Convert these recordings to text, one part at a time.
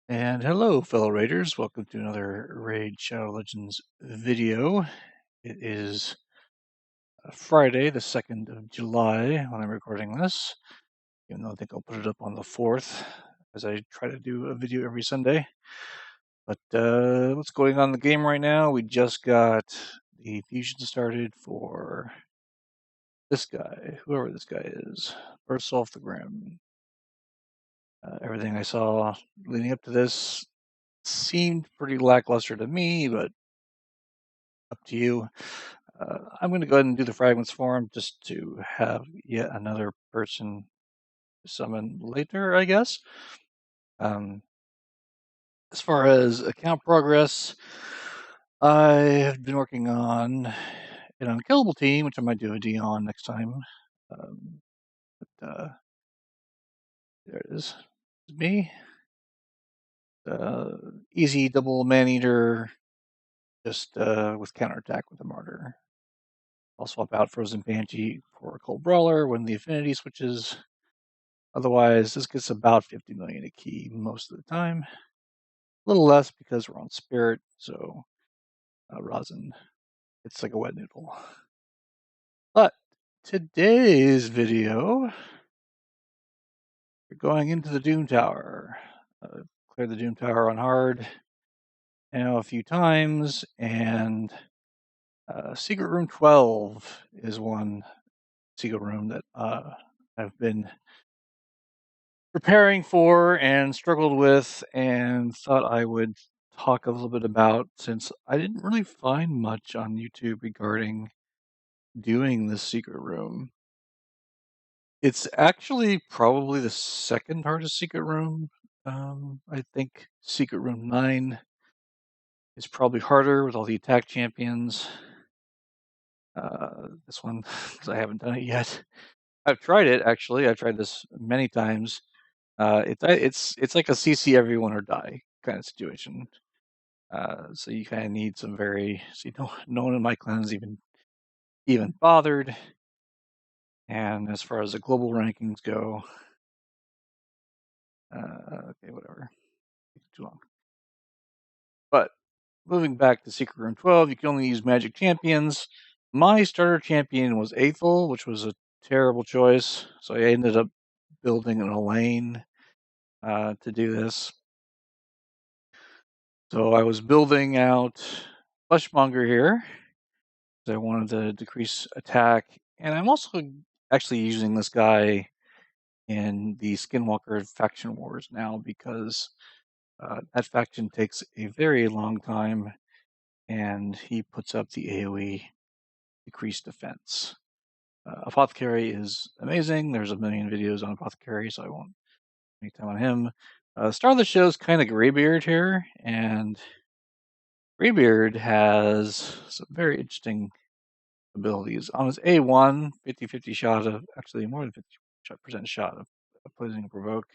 And hello, fellow raiders. Welcome to another Raid Shadow Legends video. It is Friday, the 2nd of July, when I'm recording this, even though I think I'll put it up on the 4th, as I try to do a video every Sunday. But what's going on in the game right now? We just got the fusion started for this guy, whoever this guy is, Burst Off the Grim. Everything I saw leading up to this seemed pretty lackluster to me, but up to you. I'm going to go ahead and do the fragments for him just to have yet another person summon later, I guess. As far as account progress, I have been working on an unkillable team, which I might do a D on next time. There it is. It's me. Easy double man-eater, just with counterattack with the martyr. I'll swap out Frozen Banshee for a Cold Brawler when the affinity switches. Otherwise, this gets about 50 million a key most of the time. A little less because we're on Spirit, so rosin, it's like a wet noodle. But today's video, we're going into the Doom Tower. Cleared the Doom Tower on hard a few times, and Secret Room 12 is one secret room that I've been preparing for and struggled with and thought I would talk a little bit about, since I didn't really find much on YouTube regarding doing this secret room. It's actually probably the second hardest secret room. I think Secret Room 9 is probably harder with all the attack champions. This one, because I haven't done it yet. I've tried it, actually. I've tried this many times. It's like a CC everyone or die kind of situation. So you kind of need some no one in my clan is even bothered. And as far as the global rankings go, okay, whatever, too long. But moving back to Secret Room 12, you can only use magic champions. My starter champion was Aethel, which was a terrible choice. So I ended up building an Elaine to do this. So I was building out Fleshmonger here. I wanted to decrease attack, and I'm also actually using this guy in the Skinwalker faction wars now, because that faction takes a very long time, and he puts up the AoE decreased defense. Apothecary is amazing. There's a million videos on Apothecary, so I won't make time on him. Star of the show is kind of Graybeard here, and Graybeard has some very interesting abilities. On his A1, 50-50 shot of, actually more than 50% shot of poisoning provoke.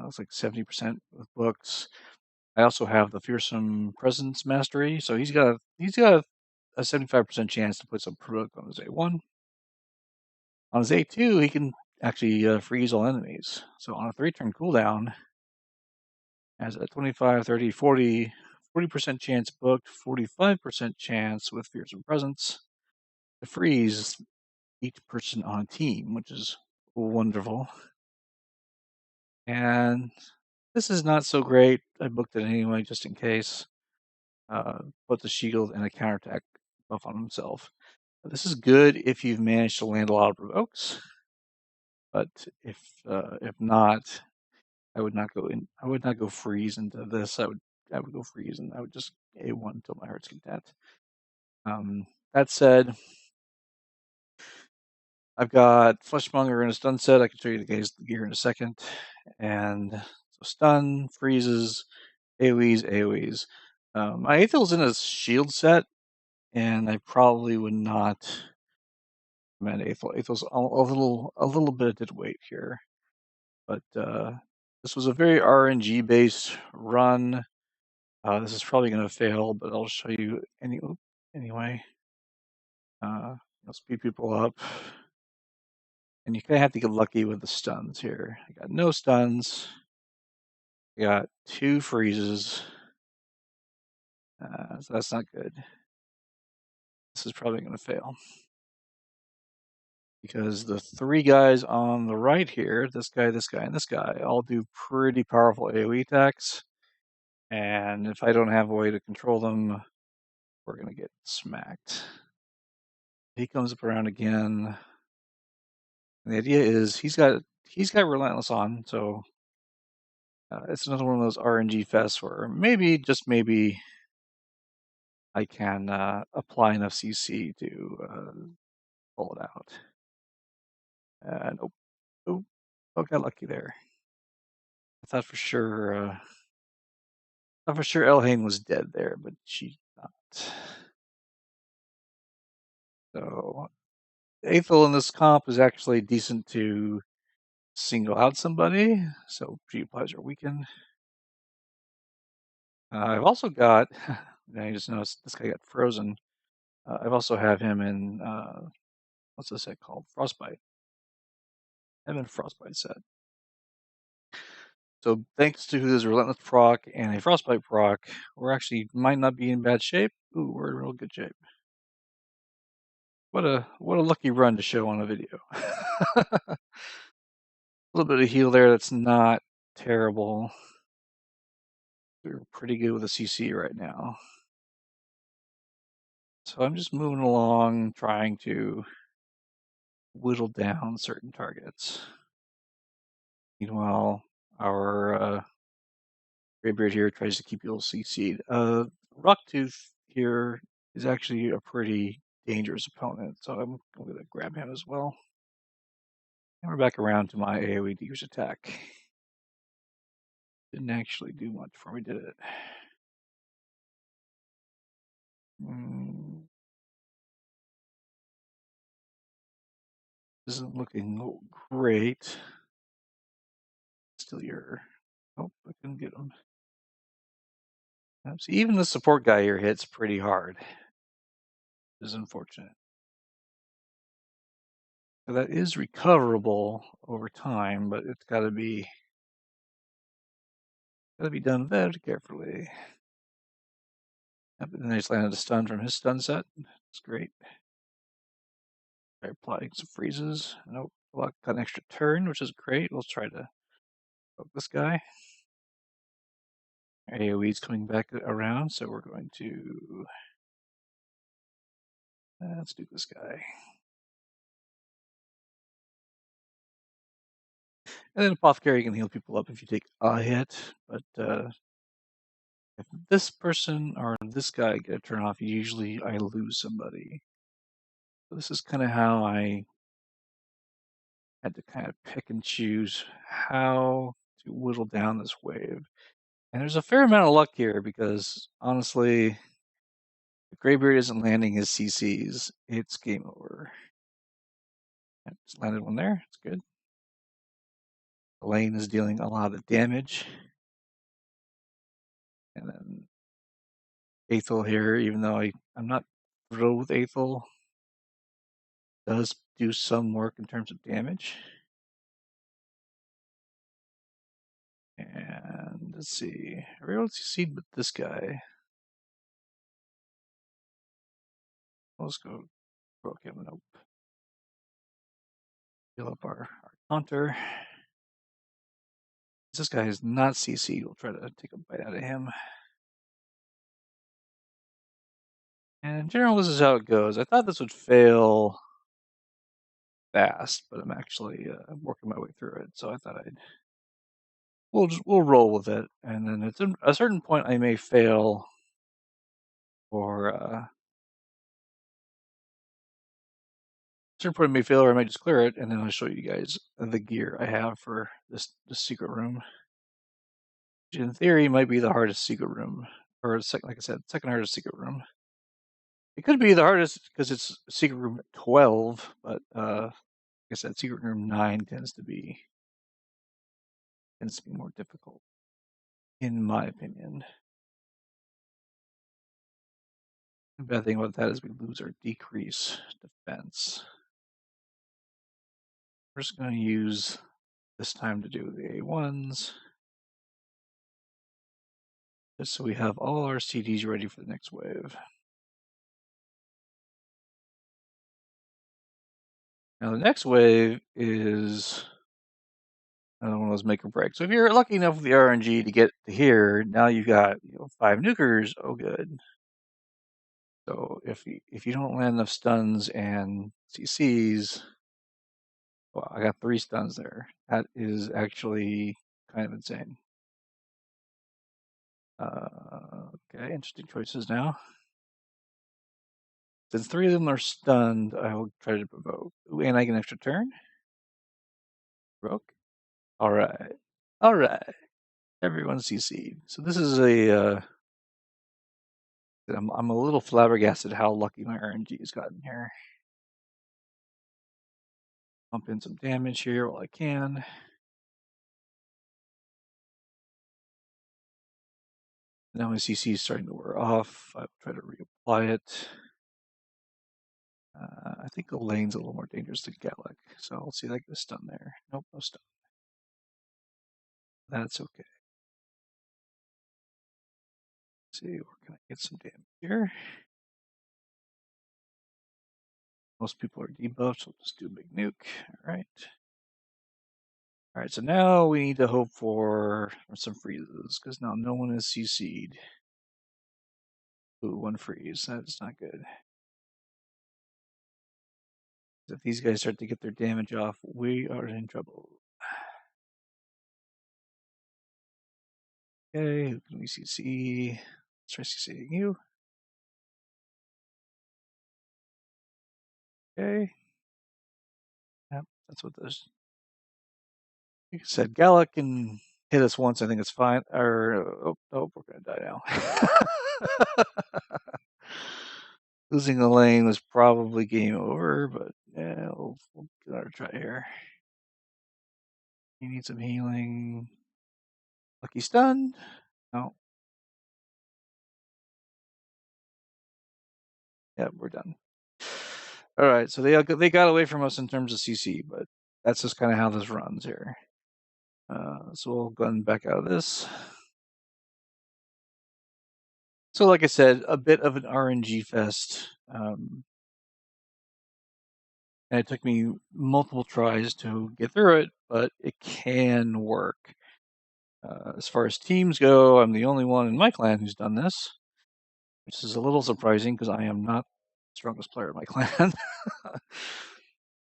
It's like 70% with books. I also have the Fearsome Presence Mastery, so he's got a 75% chance to put some provoke on his A1. On his A2, he can actually freeze all enemies. So on a 3-turn cooldown, has a 25, 30, 40% chance booked, 45% chance with Fearsome Presence to freeze each person on a team, which is wonderful. And this is not so great. I booked it anyway, just in case. Put the shield and a counterattack buff on himself. This is good if you've managed to land a lot of provokes, but if not, I would not go in. I would not go freeze into this. I would go freeze, and I would just A1 until my heart's content. That said, I've got Fleshmonger in a stun set. I can show you the gear in a second. And so stun, freezes, AoEs. My Aethel's in a shield set, and I probably would not recommend Aethel. Aethel's a little bit of dead weight here. But this was a very RNG based run. This is probably going to fail, but I'll show you anyway. I'll speed people up. And you kind of have to get lucky with the stuns here. I got no stuns. I got 2 freezes. So that's not good. This is probably going to fail. Because the 3 guys on the right here, this guy, and this guy, all do pretty powerful AoE attacks. And if I don't have a way to control them, we're going to get smacked. He comes up around again. And the idea is he's got Relentless on, so it's another one of those RNG fests where maybe, just maybe, I can apply enough CC to pull it out. And oh, got lucky there. I thought for sure Elhain was dead there, but she's not. So Aethel in this comp is actually decent to single out somebody, so she applies her weaken. I've also got, I just noticed this guy got frozen. I've also have him in, what's this set called? Frostbite. I'm in Frostbite set. So thanks to his Relentless proc and a Frostbite proc, we're actually might not be in bad shape. Ooh, we're in real good shape. What a lucky run to show on a video. A little bit of heal there that's not terrible. We're pretty good with a CC right now. So I'm just moving along, trying to whittle down certain targets. Meanwhile, our Graybeard here tries to keep people CC'd. Rocktooth here is actually a pretty dangerous opponent, so I'm going to grab him as well. And we're back around to my AoE Deer's attack. Didn't actually do much before we did it. Isn't looking great. Still your... Oh, I couldn't get him. So even the support guy here hits pretty hard. This is unfortunate. So that is recoverable over time, but it's got to be done very carefully. Yep, and then I just landed a stun from his stun set. It's great. Try applying some freezes. Nope, got an extra turn, which is great. Let's try to poke this guy. AoE's coming back around, so we're going to let's do this guy. And then Apothecary can heal people up if you take a hit, but if this person or this guy get a turn off, usually I lose somebody. So this is kind of how I had to kind of pick and choose how to whittle down this wave. And there's a fair amount of luck here because honestly, if Graybeard isn't landing his CCs, it's game over. I just landed one there. It's good. Elaine is dealing a lot of damage. And then Aethel here, even though I'm not thrilled with Aethel, does do some work in terms of damage. And let's see, everyone succeed with this guy. Let's go broke him. Nope. Heal up our hunter. This guy is not CC. We'll try to take a bite out of him. And in general, this is how it goes. I thought this would fail fast, but I'm actually working my way through it. So I thought we'll roll with it, and then at a certain point I may fail, or a certain point I may fail, or I might just clear it, and then I'll show you guys the gear I have for this secret room. Which in theory might be the hardest secret room, or like I said, second hardest secret room. It could be the hardest because it's secret room 12, but like I said, secret room 9 tends to be more difficult, in my opinion. The bad thing about that is we lose our decrease defense. We're just going to use this time to do the A1s. just so we have all our CDs ready for the next wave. Now the next wave is another one of those make or break. So if you're lucky enough with the RNG to get to here, now you've got 5 nukers. Oh, good. So if you don't land enough stuns and CCs, well, I got 3 stuns there. That is actually kind of insane. Okay, interesting choices now. Since 3 of them are stunned, I will try to provoke. Ooh, and I get an extra turn. Provoke. All right. All right. Everyone CC'd. So this is a. I'm a little flabbergasted how lucky my RNG has gotten here. Pump in some damage here while I can. Now my CC is starting to wear off. I'll try to reapply it. I think Elaine's a little more dangerous than Gallic, so I'll see if I get a stun there. Nope, no stun. That's okay. Let's see, where can I get some damage here? Most people are debuffed, so we'll just do a big nuke. All right. All right, so now we need to hope for some freezes, because now no one is CC'd. Ooh, 1 freeze. That's not good. If these guys start to get their damage off, we are in trouble. Okay, who can we CC? Let's try CCing you. Okay. Yep, that's what those. Like I said, Gallic can hit us once. I think it's fine. Or oh, we're gonna die now. Losing the lane was probably game over, but yeah, we'll give it a try here. You need some healing. Lucky stun. No. Yeah, we're done. All right, so they got away from us in terms of CC, but that's just kind of how this runs here. So we'll go and back out of this. So like I said, a bit of an RNG fest. And it took me multiple tries to get through it, but it can work. As far as teams go, I'm the only one in my clan who's done this, which is a little surprising because I am not the strongest player in my clan.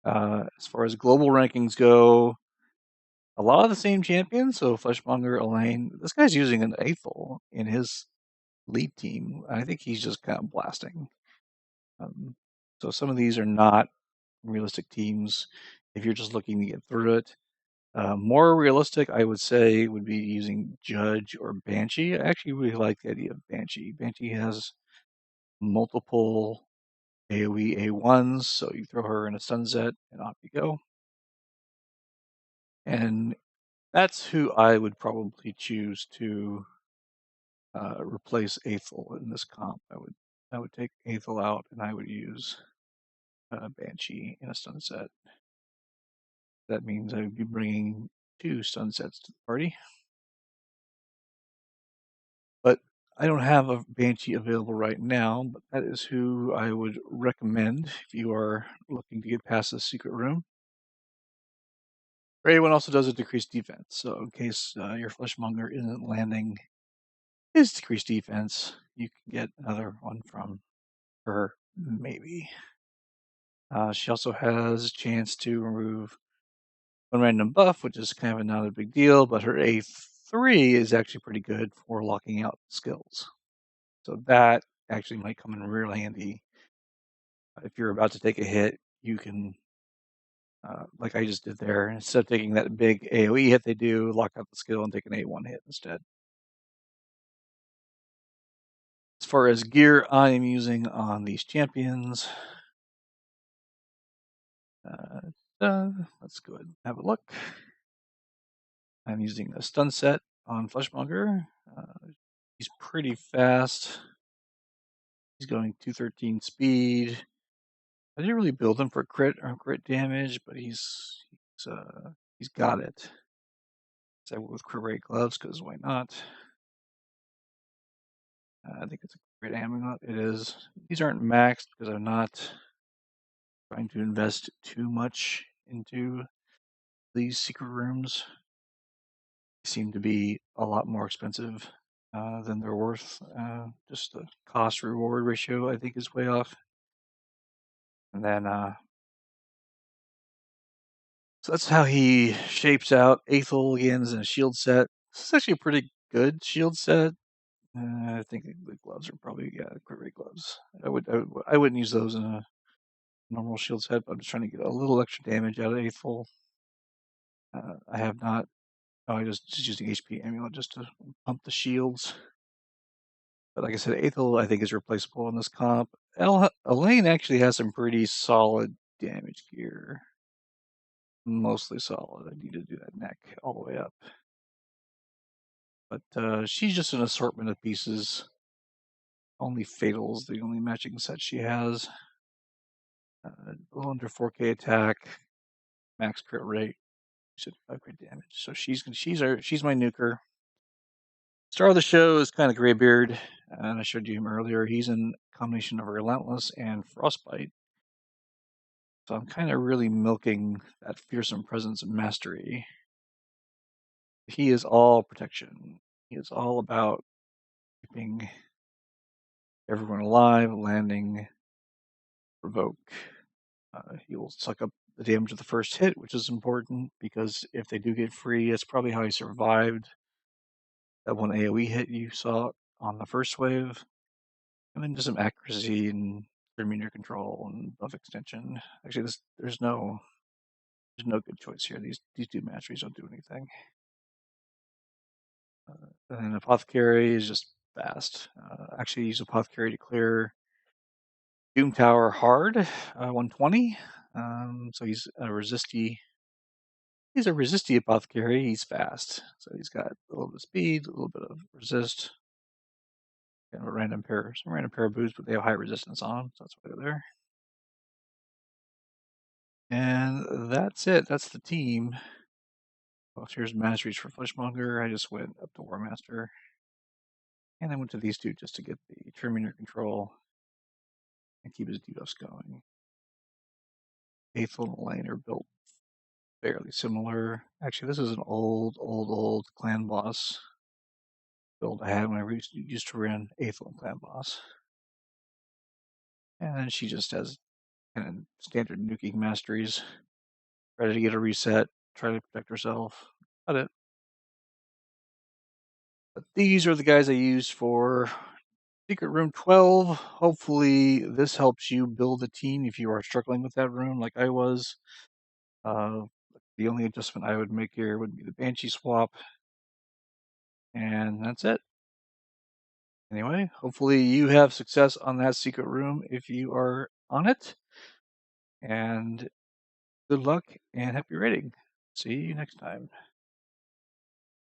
As far as global rankings go, a lot of the same champions. So Fleshmonger, Elaine, this guy's using an Aethel in his lead team. I think he's just kind of blasting. So some of these are not realistic teams if you're just looking to get through it. More realistic, I would say, would be using Judge or Banshee. I actually really like the idea of Banshee. Banshee has multiple AoE A1s, so you throw her in a sunset and off you go. And that's who I would probably choose to replace Aethel in this comp. I would take Aethel out and I would use Banshee in a sunset. That means I would be bringing 2 sunsets to the party. But I don't have a Banshee available right now, but that is who I would recommend if you are looking to get past the secret room. Ray one also does a decreased defense, so in case your Fleshmonger isn't landing his decreased defense, you can get another one from her, maybe. She also has a chance to remove 1 random buff, which is kind of not a big deal, but her A3 is actually pretty good for locking out skills. So that actually might come in real handy. If you're about to take a hit, you can, like I just did there, instead of taking that big AoE hit they do, lock out the skill and take an A1 hit instead. As far as gear I am using on these champions, let's go ahead and have a look. I'm using a stun set on Fleshmonger. He's pretty fast. He's going 213 speed. I didn't really build him for crit or crit damage, but he's got it. So I went with crit rate gloves because why not? I think it's a great amulet. It is. These aren't maxed because I'm not trying to invest too much into these secret rooms. They seem to be a lot more expensive than they're worth. Just the cost reward ratio, I think, is way off. And then, so that's how he shapes out. Aethel again is in a shield set. This is actually a pretty good shield set. I think the gloves are probably great gloves. I wouldn't use those in a normal shield set, but I'm just trying to get a little extra damage out of Aethel. I have not. Oh, I just using HP amulet just to pump the shields. But like I said, Aethel I think is replaceable in this comp. Elaine actually has some pretty solid damage gear. Mostly solid. I need to do that neck all the way up. But she's just an assortment of pieces. Only Fatal's the only matching set she has. A little under 4K attack, max crit rate, 75 crit damage. So she's my nuker. Star of the show is kind of Graybeard, and I showed you him earlier. He's in combination of Relentless and Frostbite. So I'm kind of really milking that fearsome presence and mastery. He is all protection. He is all about keeping everyone alive, landing, provoke. He will suck up the damage of the first hit, which is important because if they do get free, that's probably how he survived that one AoE hit you saw on the first wave. And then just some accuracy and meter control and buff extension. Actually, there's no good choice here. These two masteries don't do anything. And then Apothecary is just fast. Actually, use Apothecary to clear Doom Tower hard, 120. So he's a resisty. He's a resisty Apothecary. He's fast, so he's got a little bit of speed, a little bit of resist, kind of a some random pair of boots, but they have high resistance on them, so that's why they're there. And that's it. That's the team. Well, here's masteries for Fleshmonger. I just went up to War Master, and I went to these two just to get the Terminator control and keep his debuffs going. Aethel and Elaine are built fairly similar. Actually, this is an old clan boss build I had when I used to run Aethel and clan boss. And then she just has kind of standard nuking masteries. Ready to get a reset, try to protect herself. About it. But these are the guys I used for Secret Room 12. Hopefully this helps you build a team if you are struggling with that room like I was. The only adjustment I would make here would be the Banshee swap. And that's it. Anyway, hopefully you have success on that secret room if you are on it. And good luck and happy raiding. See you next time.